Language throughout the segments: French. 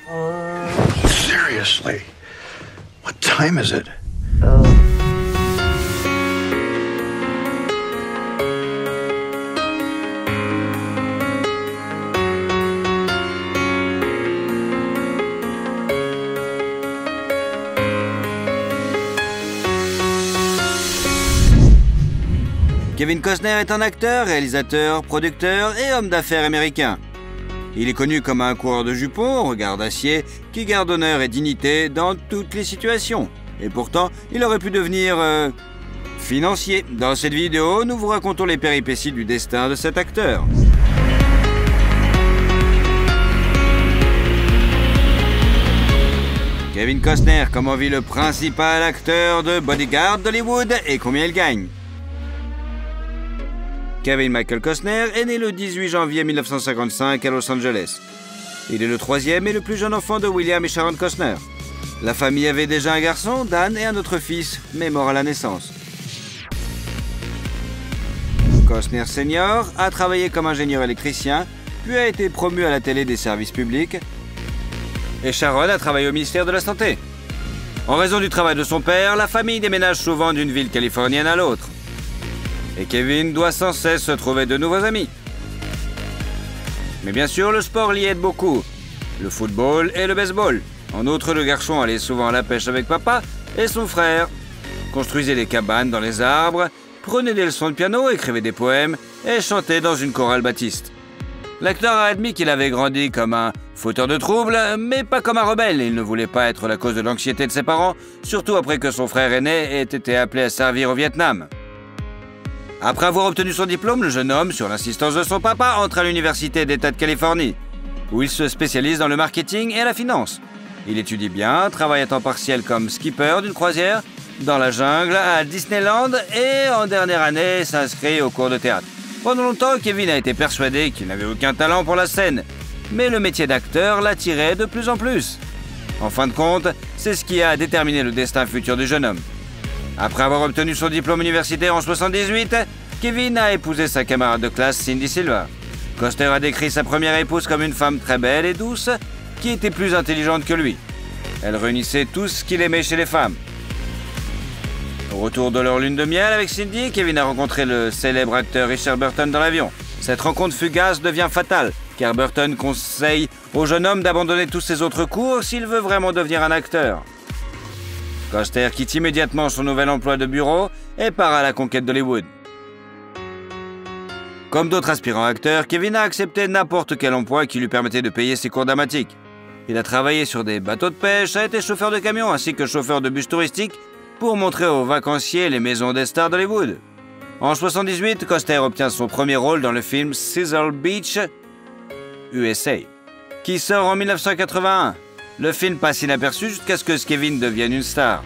Seriously? What time is it? Kevin Costner est un acteur, réalisateur, producteur et homme d'affaires américain. Il est connu comme un coureur de jupons, regard d'acier, qui garde honneur et dignité dans toutes les situations. Et pourtant, il aurait pu devenir financier. Dans cette vidéo, nous vous racontons les péripéties du destin de cet acteur. Kevin Costner, comment vit le principal acteur de Bodyguard d'Hollywood et combien il gagne? Kevin Michael Costner est né le 18 janvier 1955 à Los Angeles. Il est le troisième et le plus jeune enfant de William et Sharon Costner. La famille avait déjà un garçon, Dan, et un autre fils, mais mort à la naissance. Costner Senior a travaillé comme ingénieur électricien, puis a été promu à la télé des services publics. Et Sharon a travaillé au ministère de la Santé. En raison du travail de son père, la famille déménage souvent d'une ville californienne à l'autre. Et Kevin doit sans cesse se trouver de nouveaux amis. Mais bien sûr, le sport l'y aide beaucoup. Le football et le baseball. En outre, le garçon allait souvent à la pêche avec papa et son frère. Construisait des cabanes dans les arbres, prenait des leçons de piano, écrivait des poèmes et chantait dans une chorale baptiste. L'acteur a admis qu'il avait grandi comme un fauteur de troubles, mais pas comme un rebelle. Il ne voulait pas être la cause de l'anxiété de ses parents, surtout après que son frère aîné ait été appelé à servir au Vietnam. Après avoir obtenu son diplôme, le jeune homme, sur l'insistance de son papa, entre à l'Université d'État de Californie, où il se spécialise dans le marketing et la finance. Il étudie bien, travaille à temps partiel comme skipper d'une croisière, dans la jungle, à Disneyland, et en dernière année, s'inscrit au cours de théâtre. Pendant longtemps, Kevin a été persuadé qu'il n'avait aucun talent pour la scène, mais le métier d'acteur l'attirait de plus en plus. En fin de compte, c'est ce qui a déterminé le destin futur du jeune homme. Après avoir obtenu son diplôme universitaire en 1978, Kevin a épousé sa camarade de classe Cindy Silva. Costner a décrit sa première épouse comme une femme très belle et douce, qui était plus intelligente que lui. Elle réunissait tout ce qu'il aimait chez les femmes. Au retour de leur lune de miel avec Cindy, Kevin a rencontré le célèbre acteur Richard Burton dans l'avion. Cette rencontre fugace devient fatale, car Burton conseille au jeune homme d'abandonner tous ses autres cours s'il veut vraiment devenir un acteur. Costner quitte immédiatement son nouvel emploi de bureau et part à la conquête d'Hollywood. Comme d'autres aspirants acteurs, Kevin a accepté n'importe quel emploi qui lui permettait de payer ses cours dramatiques. Il a travaillé sur des bateaux de pêche, a été chauffeur de camion ainsi que chauffeur de bus touristique pour montrer aux vacanciers les maisons des stars d'Hollywood. En 1978, Costner obtient son premier rôle dans le film Sizzle Beach, USA, qui sort en 1981. Le film passe inaperçu jusqu'à ce que Kevin devienne une star.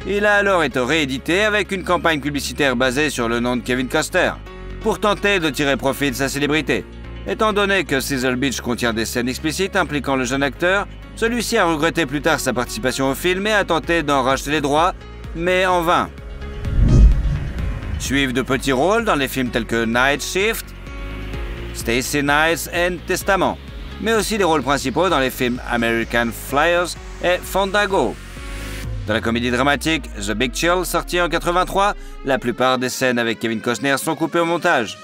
Il a alors été réédité avec une campagne publicitaire basée sur le nom de Kevin Costner, pour tenter de tirer profit de sa célébrité. Étant donné que Sizzle Beach contient des scènes explicites impliquant le jeune acteur, celui-ci a regretté plus tard sa participation au film et a tenté d'en racheter les droits, mais en vain. Suivent de petits rôles dans les films tels que Night Shift, Stacy Nights et Testament, mais aussi des rôles principaux dans les films American Flyers et Fandango. Dans la comédie dramatique The Big Chill, sortie en 1983, la plupart des scènes avec Kevin Costner sont coupées au montage.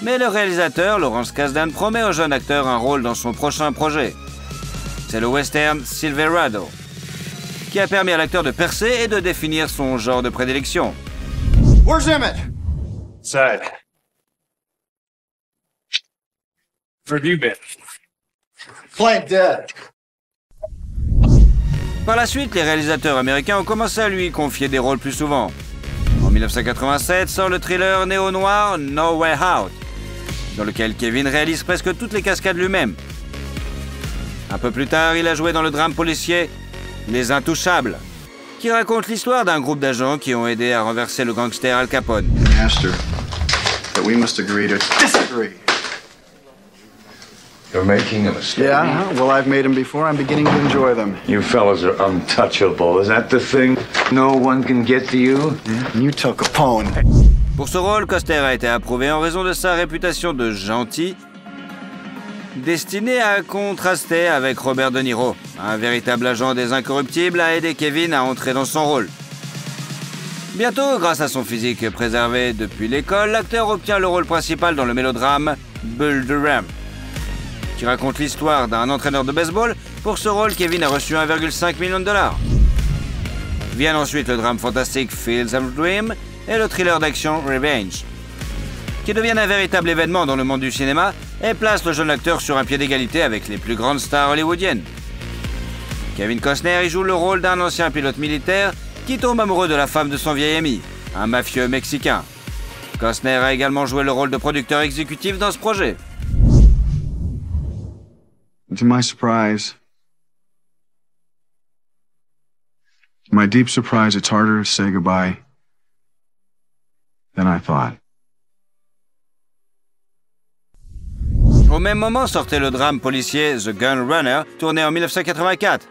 Mais le réalisateur, Lawrence Kasdan, promet au jeune acteur un rôle dans son prochain projet. C'est le western Silverado, qui a permis à l'acteur de percer et de définir son genre de prédilection. Where's Emmett? Side. Where have you been? Playing dead. Par la suite, les réalisateurs américains ont commencé à lui confier des rôles plus souvent. En 1987 sort le thriller néo-noir No Way Out, dans lequel Kevin réalise presque toutes les cascades lui-même. Un peu plus tard, il a joué dans le drame policier Les Intouchables, qui raconte l'histoire d'un groupe d'agents qui ont aidé à renverser le gangster Al Capone. Master, that we must agree to disagree. You're making a mistake. Yeah, well, I've made them before. I'm beginning to enjoy them. You fellas are untouchable. Is that the thing? No one can get to you? You took Capone. Pour ce rôle, Costner a été approuvé en raison de sa réputation de gentil destiné à contraster avec Robert De Niro. Un véritable agent des Incorruptibles a aidé Kevin à entrer dans son rôle. Bientôt, grâce à son physique préservé depuis l'école, l'acteur obtient le rôle principal dans le mélodrame Bull Durham, qui raconte l'histoire d'un entraîneur de baseball. Pour ce rôle, Kevin a reçu 1,5 million de dollars. Viennent ensuite le drame fantastique Fields of Dream et le thriller d'action Revenge, qui deviennent un véritable événement dans le monde du cinéma et placent le jeune acteur sur un pied d'égalité avec les plus grandes stars hollywoodiennes. Kevin Costner y joue le rôle d'un ancien pilote militaire qui tombe amoureux de la femme de son vieil ami, un mafieux mexicain. Costner a également joué le rôle de producteur exécutif dans ce projet. To my surprise, my deep surprise, it's harder to say goodbye than I thought. Au même moment sortait le drame policier The Gun Runner, tourné en 1984.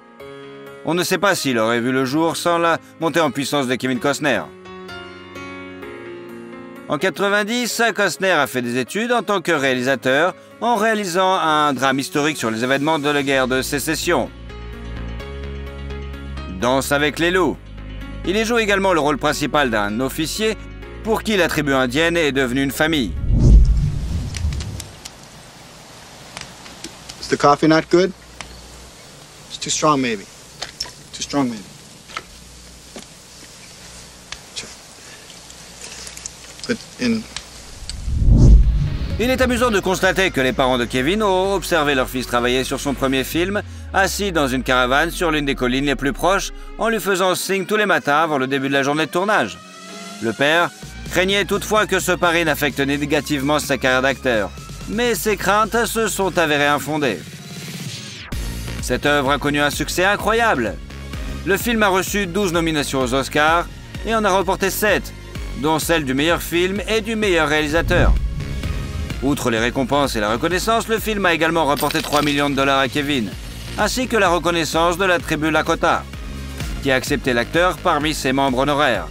On ne sait pas s'il aurait vu le jour sans la montée en puissance de Kevin Costner. En 1990, Costner a fait des études en tant que réalisateur en réalisant un drame historique sur les événements de la guerre de sécession, Danse avec les loups. Il y joue également le rôle principal d'un officier pour qui la tribu indienne est devenue une famille. Is the coffee not good? It's too strong, maybe. Too strong, maybe. But in... Il est amusant de constater que les parents de Kevin ont observé leur fils travailler sur son premier film, assis dans une caravane sur l'une des collines les plus proches, en lui faisant signe tous les matins avant le début de la journée de tournage. Le père craignait toutefois que ce pari n'affecte négativement sa carrière d'acteur, mais ses craintes se sont avérées infondées. Cette œuvre a connu un succès incroyable. Le film a reçu 12 nominations aux Oscars et en a remporté 7, dont celle du meilleur film et du meilleur réalisateur. Outre les récompenses et la reconnaissance, le film a également rapporté 3 millions de dollars à Kevin, ainsi que la reconnaissance de la tribu Lakota, qui a accepté l'acteur parmi ses membres honoraires.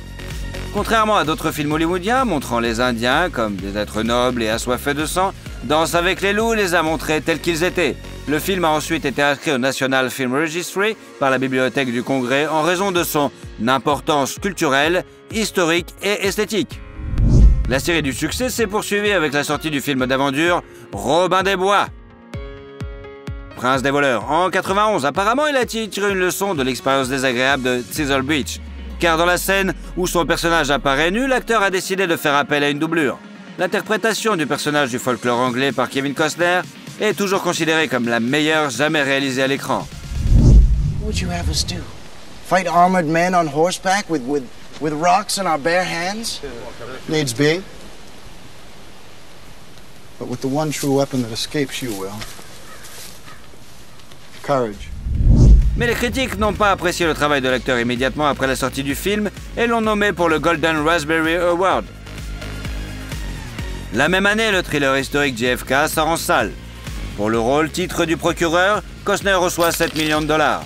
Contrairement à d'autres films hollywoodiens montrant les Indiens comme des êtres nobles et assoiffés de sang, Danse avec les loups les a montrés tels qu'ils étaient. Le film a ensuite été inscrit au National Film Registry par la Bibliothèque du Congrès en raison de son importance culturelle, historique et esthétique. La série du succès s'est poursuivie avec la sortie du film d'aventure Robin des Bois, Prince des voleurs. En 1991, apparemment, il a tiré une leçon de l'expérience désagréable de Cecil Beach, car dans la scène où son personnage apparaît nu, l'acteur a décidé de faire appel à une doublure. L'interprétation du personnage du folklore anglais par Kevin Costner est toujours considérée comme la meilleure jamais réalisée à l'écran. What would you have us do? Fight armored men on horseback with rocks in our bare hands? Needs be. But with the one true weapon that escapes you, Will. Courage. Mais les critiques n'ont pas apprécié le travail de l'acteur immédiatement après la sortie du film et l'ont nommé pour le Golden Raspberry Award. La même année, le thriller historique JFK sort en salle. Pour le rôle titre du procureur, Costner reçoit 7 millions de dollars.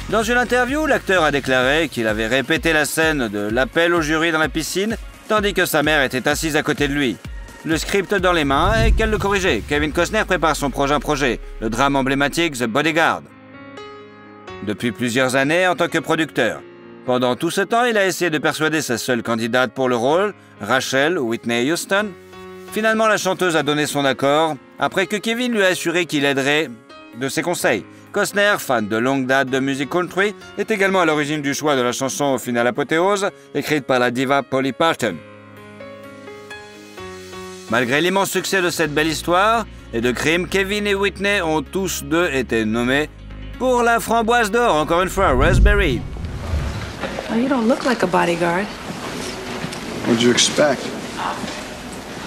Dans une interview, l'acteur a déclaré qu'il avait répété la scène de l'appel au jury dans la piscine, tandis que sa mère était assise à côté de lui, le script dans les mains et qu'elle le corrigeait. Kevin Costner prépare son prochain projet, le drame emblématique The Bodyguard, depuis plusieurs années en tant que producteur. Pendant tout ce temps, il a essayé de persuader sa seule candidate pour le rôle, Rachel Whitney Houston. Finalement, la chanteuse a donné son accord après que Kevin lui a assuré qu'il aiderait de ses conseils. Costner, fan de longue date de musique country, est également à l'origine du choix de la chanson au final apothéose, écrite par la diva Polly Parton. Malgré l'immense succès de cette belle histoire et de crime, Kevin et Whitney ont tous deux été nommés pour la framboise d'or, encore une fois, Raspberry. Well, you don't look like a bodyguard. What'd you expect?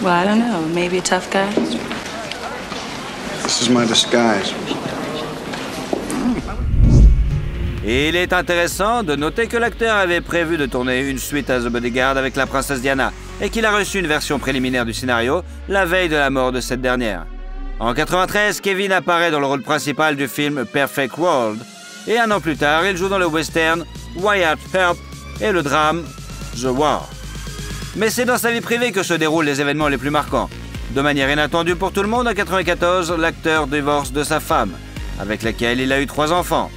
Well, I don't know. Maybe a tough guy? This is my disguise. Et il est intéressant de noter que l'acteur avait prévu de tourner une suite à The Bodyguard avec la princesse Diana et qu'il a reçu une version préliminaire du scénario la veille de la mort de cette dernière. En 1993, Kevin apparaît dans le rôle principal du film Perfect World et un an plus tard, il joue dans le western Wyatt Earp et le drame The War. Mais c'est dans sa vie privée que se déroulent les événements les plus marquants. De manière inattendue pour tout le monde, en 1994, l'acteur divorce de sa femme, avec laquelle il a eu 3 enfants.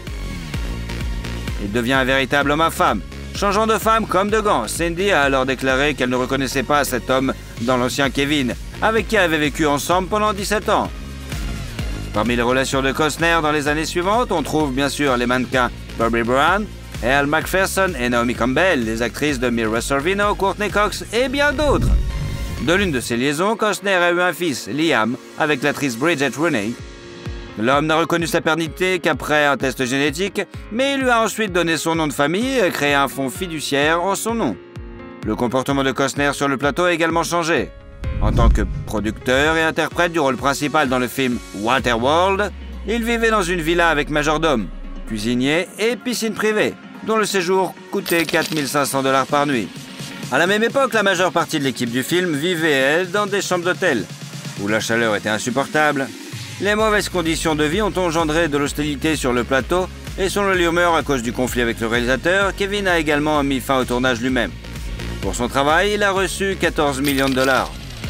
Il devient un véritable homme à femme. Changeant de femme comme de gants, Cindy a alors déclaré qu'elle ne reconnaissait pas cet homme dans l'ancien Kevin, avec qui elle avait vécu ensemble pendant 17 ans. Parmi les relations de Costner dans les années suivantes, on trouve bien sûr les mannequins Bobby Brown, Elle Macpherson et Naomi Campbell, les actrices de Mira Sorvino, Courtney Cox et bien d'autres. De l'une de ces liaisons, Costner a eu un fils, Liam, avec l'actrice Bridget Rooney. L'homme n'a reconnu sa paternité qu'après un test génétique, mais il lui a ensuite donné son nom de famille et créé un fonds fiduciaire en son nom. Le comportement de Costner sur le plateau a également changé. En tant que producteur et interprète du rôle principal dans le film Waterworld, il vivait dans une villa avec majordome, cuisinier et piscine privée, dont le séjour coûtait 4 500 $ par nuit. À la même époque, la majeure partie de l'équipe du film vivait, elle, dans des chambres d'hôtel, où la chaleur était insupportable. Les mauvaises conditions de vie ont engendré de l'hostilité sur le plateau, et selon les rumeurs, à cause du conflit avec le réalisateur, Kevin a également mis fin au tournage lui-même. Pour son travail, il a reçu 14 millions $,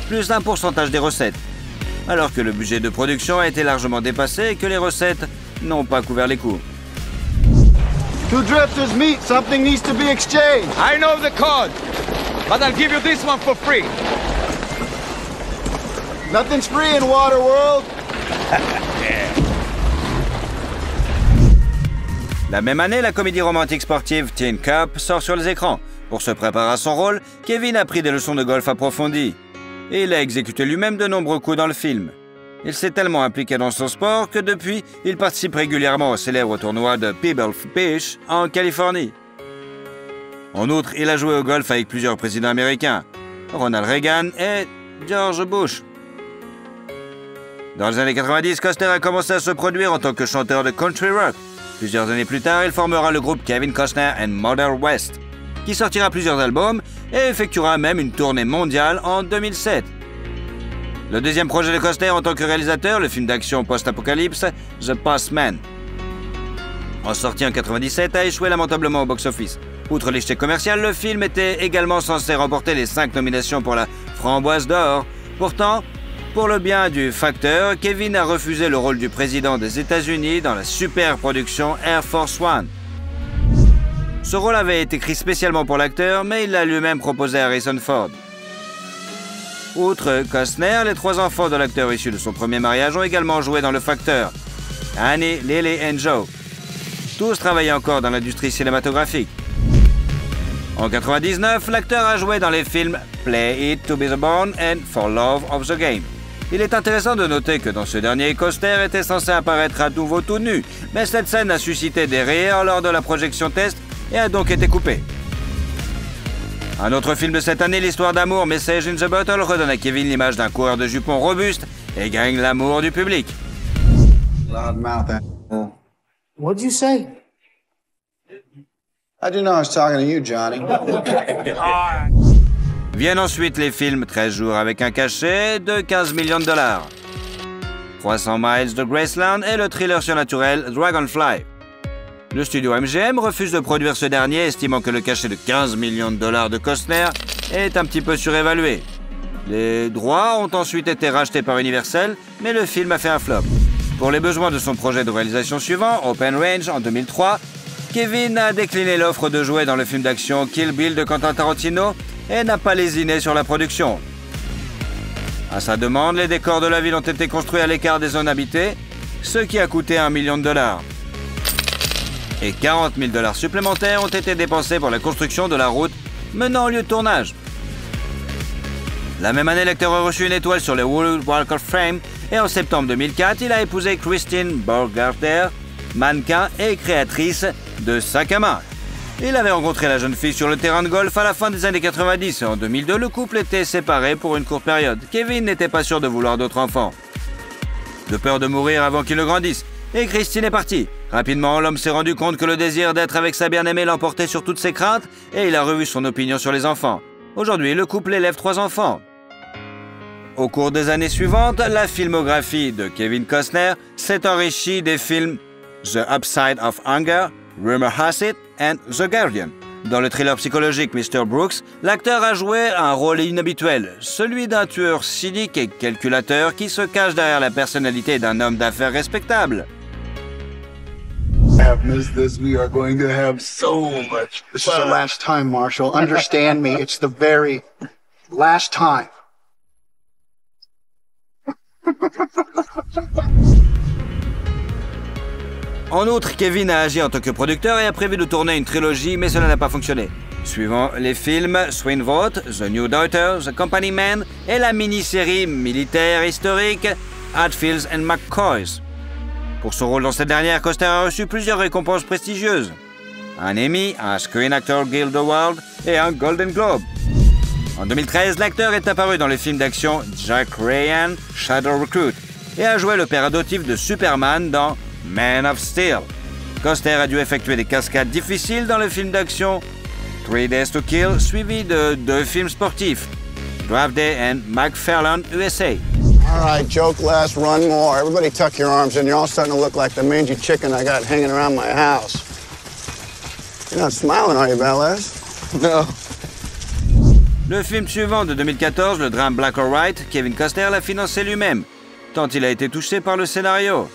plus d'un pourcentage des recettes, alors que le budget de production a été largement dépassé et que les recettes n'ont pas couvert les coûts. Two drifters meet. Something needs to be exchanged. I know the code, but I'll give you this one for free. Nothing's free in Waterworld. La même année, la comédie romantique sportive Tin Cup sort sur les écrans. Pour se préparer à son rôle, Kevin a pris des leçons de golf approfondies. Et il a exécuté lui-même de nombreux coups dans le film. Il s'est tellement impliqué dans son sport que depuis, il participe régulièrement au célèbre tournoi de Pebble Beach en Californie. En outre, il a joué au golf avec plusieurs présidents américains, Ronald Reagan et George Bush. Dans les années 90, Costner a commencé à se produire en tant que chanteur de country rock. Plusieurs années plus tard, il formera le groupe Kevin Costner and Mother West, qui sortira plusieurs albums et effectuera même une tournée mondiale en 2007. Le deuxième projet de Costner en tant que réalisateur, le film d'action post-apocalypse The Postman, en sorti en 1997, a échoué lamentablement au box-office. Outre l'échec commercial, le film était également censé remporter les 5 nominations pour la Framboise d'Or. Pourtant, pour le bien du facteur, Kevin a refusé le rôle du président des États-Unis dans la super production Air Force One. Ce rôle avait été écrit spécialement pour l'acteur, mais il l'a lui-même proposé à Harrison Ford. Outre Costner, les 3 enfants de l'acteur issus de son premier mariage ont également joué dans Le Facteur. Annie, Lily et Joe. Tous travaillaient encore dans l'industrie cinématographique. En 1999, l'acteur a joué dans les films Play It to Be the Born and For Love of the Game. Il est intéressant de noter que dans ce dernier, Costner était censé apparaître à nouveau tout nu, mais cette scène a suscité des rires lors de la projection test et a donc été coupée. Un autre film de cette année, l'histoire d'amour Message in the Bottle, redonne à Kevin l'image d'un coureur de jupons robuste et gagne l'amour du public. Loudmouth asshole. What'd you say? I didn't know I was talking to you, Johnny. Viennent ensuite les films 13 jours avec un cachet de 15 millions $, 300 miles de Graceland et le thriller surnaturel Dragonfly. Le studio MGM refuse de produire ce dernier, estimant que le cachet de 15 millions $ de Costner est un petit peu surévalué. Les droits ont ensuite été rachetés par Universal, mais le film a fait un flop. Pour les besoins de son projet de réalisation suivant, Open Range, en 2003, Kevin a décliné l'offre de jouer dans le film d'action Kill Bill de Quentin Tarantino et n'a pas lésiné sur la production. À sa demande, les décors de la ville ont été construits à l'écart des zones habitées, ce qui a coûté $1 million. Et 40 000 $ supplémentaires ont été dépensés pour la construction de la route menant au lieu de tournage. La même année, l'acteur a reçu une étoile sur le World Walk of Fame et en septembre 2004, il a épousé Christine Borgarter, mannequin et créatrice de sacs à main. Il avait rencontré la jeune fille sur le terrain de golf à la fin des années 90 et en 2002, le couple était séparé pour une courte période. Kevin n'était pas sûr de vouloir d'autres enfants, de peur de mourir avant qu'il ne grandisse. Et Christine est partie. Rapidement, l'homme s'est rendu compte que le désir d'être avec sa bien-aimée l'emportait sur toutes ses craintes et il a revu son opinion sur les enfants. Aujourd'hui, le couple élève 3 enfants. Au cours des années suivantes, la filmographie de Kevin Costner s'est enrichie des films The Upside of Anger, Rumor Has It and The Guardian, Dans le thriller psychologique Mr. Brooks, l'acteur a joué un rôle inhabituel, celui d'un tueur cynique et calculateur qui se cache derrière la personnalité d'un homme d'affaires respectable. Have missed this. We are going to have so much. This is the last time, Marshall. Understand me. It's the very last time. En outre, Kevin a agi en tant que producteur et a prévu de tourner une trilogie, mais cela n'a pas fonctionné. Suivant les films Swing Vote, The New Daughter, The Company Man et la mini-série militaire historique Hatfields and McCoys. Pour son rôle dans cette dernière, Costner a reçu plusieurs récompenses prestigieuses. Un Emmy, un Screen Actor Guild Award et un Golden Globe. En 2013, l'acteur est apparu dans le film d'action Jack Ryan, Shadow Recruit et a joué le père adoptif de Superman dans Man of Steel. Costner a dû effectuer des cascades difficiles dans le film d'action 3 Days to Kill, suivi de 2 films sportifs, Draft Day and McFarland USA. All right, joke less, run more. Everybody tuck your arms in. You're all starting to look like the mangy chicken I got hanging around my house. You're not smiling, are you, Velez? No. Le film suivant de 2014, le drame Black or White, Kevin Costner l'a financé lui-même, tant il a été touché par le scénario.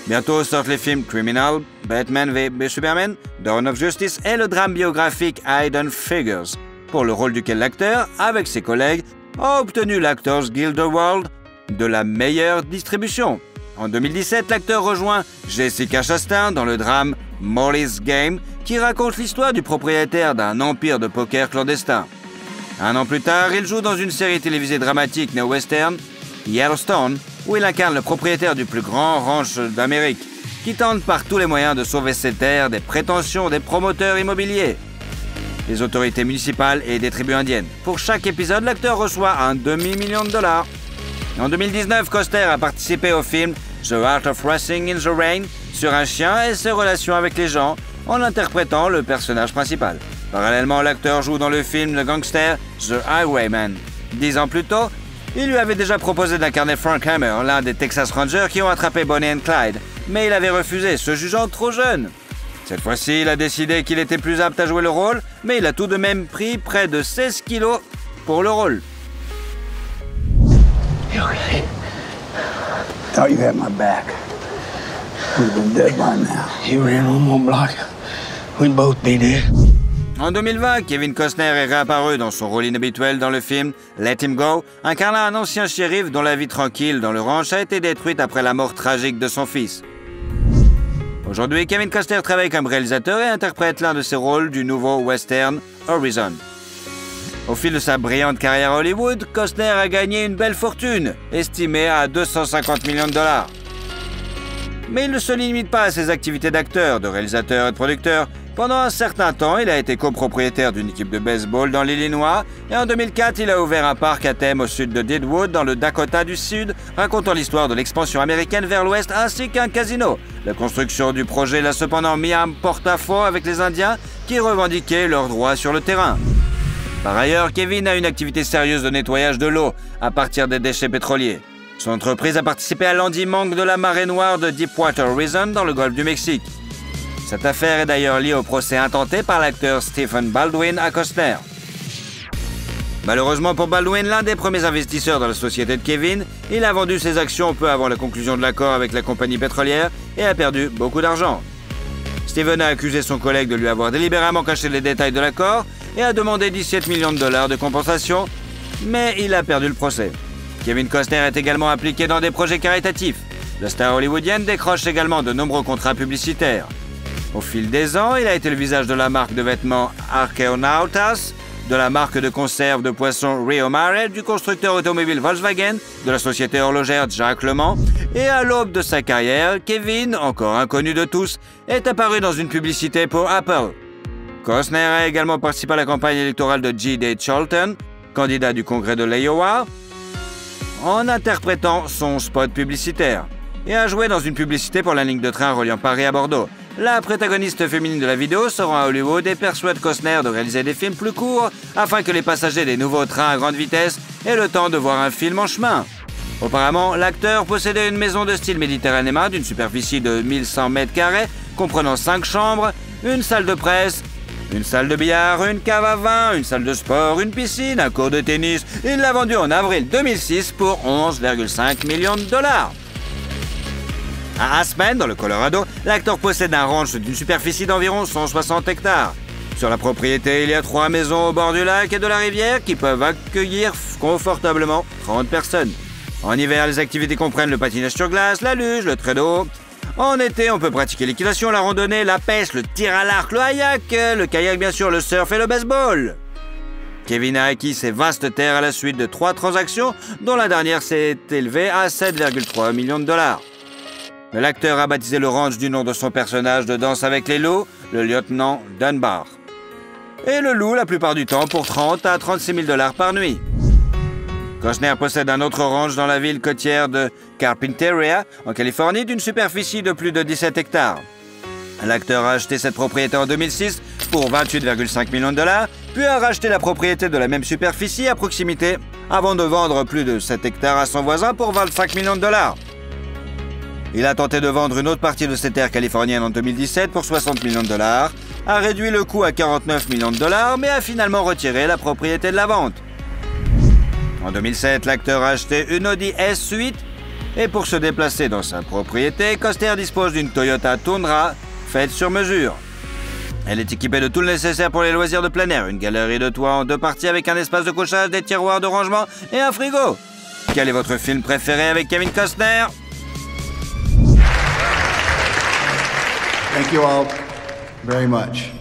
Bientôt sortent les films Criminal, Batman v Superman, Dawn of Justice et le drame biographique Hidden Figures, pour le rôle duquel l'acteur, avec ses collègues, a obtenu l'Actors Guild Award de la meilleure distribution. En 2017, l'acteur rejoint Jessica Chastain dans le drame Molly's Game, qui raconte l'histoire du propriétaire d'un empire de poker clandestin. Un an plus tard, il joue dans une série télévisée dramatique néo-western, Yellowstone, où il incarne le propriétaire du plus grand ranch d'Amérique, qui tente par tous les moyens de sauver ses terres des prétentions des promoteurs immobiliers, des autorités municipales et des tribus indiennes. Pour chaque épisode, l'acteur reçoit un demi-million de dollars. En 2019, Costner a participé au film The Art of Racing in the Rain sur un chien et ses relations avec les gens, en interprétant le personnage principal. Parallèlement, l'acteur joue dans le film Le Gangster The Highwayman. 10 ans plus tôt, il lui avait déjà proposé d'incarner Frank Hammer, l'un des Texas Rangers qui ont attrapé Bonnie and Clyde, mais il avait refusé, se jugeant trop jeune. Cette fois-ci, il a décidé qu'il était plus apte à jouer le rôle, mais il a tout de même pris près de 16 kilos pour le rôle. Okay. Thought you had my back. We've been dead by now. You ran one more block. We'd both be dead. En 2020, Kevin Costner est réapparu dans son rôle inhabituel dans le film Let Him Go, incarnant un ancien shérif dont la vie tranquille dans le ranch a été détruite après la mort tragique de son fils. Aujourd'hui, Kevin Costner travaille comme réalisateur et interprète l'un de ses rôles du nouveau western Horizon. Au fil de sa brillante carrière à Hollywood, Costner a gagné une belle fortune, estimée à 250 millions de dollars. Mais il ne se limite pas à ses activités d'acteur, de réalisateur et de producteur. Pendant un certain temps, il a été copropriétaire d'une équipe de baseball dans l'Illinois et en 2004, il a ouvert un parc à thème au sud de Deadwood, dans le Dakota du Sud, racontant l'histoire de l'expansion américaine vers l'ouest ainsi qu'un casino. La construction du projet l'a cependant mis en porte-à-faux avec les Indiens qui revendiquaient leurs droits sur le terrain. Par ailleurs, Kevin a une activité sérieuse de nettoyage de l'eau à partir des déchets pétroliers. Son entreprise a participé à l'endimanque de la marée noire de Deepwater Horizon dans le golfe du Mexique. Cette affaire est d'ailleurs liée au procès intenté par l'acteur Stephen Baldwin à Costner. Malheureusement pour Baldwin, l'un des premiers investisseurs dans la société de Kevin, il a vendu ses actions peu avant la conclusion de l'accord avec la compagnie pétrolière et a perdu beaucoup d'argent. Stephen a accusé son collègue de lui avoir délibérément caché les détails de l'accord et a demandé 17 millions de dollars de compensation, mais il a perdu le procès. Kevin Costner est également impliqué dans des projets caritatifs. La star hollywoodienne décroche également de nombreux contrats publicitaires. Au fil des ans, il a été le visage de la marque de vêtements Arkeonautas, de la marque de conserve de poissons Rio Mare, du constructeur automobile Volkswagen, de la société horlogère Jacques Le Mans, et à l'aube de sa carrière, Kevin, encore inconnu de tous, est apparu dans une publicité pour Apple. Costner a également participé à la campagne électorale de G.D. Cholton, candidat du congrès de l'Iowa, en interprétant son spot publicitaire, et a joué dans une publicité pour la ligne de train reliant Paris à Bordeaux. La protagoniste féminine de la vidéo se rend à Hollywood et persuade Costner de réaliser des films plus courts afin que les passagers des nouveaux trains à grande vitesse aient le temps de voir un film en chemin. Auparavant, l'acteur possédait une maison de style méditerranéen d'une superficie de 1100 mètres carrés, comprenant 5 chambres, une salle de presse Une salle de billard, une cave à vin, une salle de sport, une piscine, un court de tennis. Il l'a vendu en avril 2006 pour 11,5 millions de dollars. À Aspen, dans le Colorado, l'acteur possède un ranch d'une superficie d'environ 160 hectares. Sur la propriété, il y a 3 maisons au bord du lac et de la rivière qui peuvent accueillir confortablement 30 personnes. En hiver, les activités comprennent le patinage sur glace, la luge, le traîneau. En été, on peut pratiquer l'équitation, la randonnée, la pêche, le tir à l'arc, le kayak bien sûr, le surf et le baseball. Kevin a acquis ces vastes terres à la suite de 3 transactions, dont la dernière s'est élevée à 7,3 millions de dollars. L'acteur a baptisé le ranch du nom de son personnage de Danse avec les loups, le lieutenant Dunbar. Et le loue la plupart du temps pour 30 à 36 000 dollars par nuit. Costner possède un autre ranch dans la ville côtière de Carpinteria, en Californie, d'une superficie de plus de 17 hectares. L'acteur a acheté cette propriété en 2006 pour 28,5 millions de dollars, puis a racheté la propriété de la même superficie à proximité avant de vendre plus de 7 hectares à son voisin pour 25 millions de dollars. Il a tenté de vendre une autre partie de ses terres californiennes en 2017 pour 60 millions de dollars, a réduit le coût à 49 millions de dollars, mais a finalement retiré la propriété de la vente. En 2007, l'acteur a acheté une Audi S8 et pour se déplacer dans sa propriété, Costner dispose d'une Toyota Tundra faite sur mesure. Elle est équipée de tout le nécessaire pour les loisirs de plein air, une galerie de toit en 2 parties avec un espace de couchage, des tiroirs de rangement et un frigo. Quel est votre film préféré avec Kevin Costner? Thank you all very much.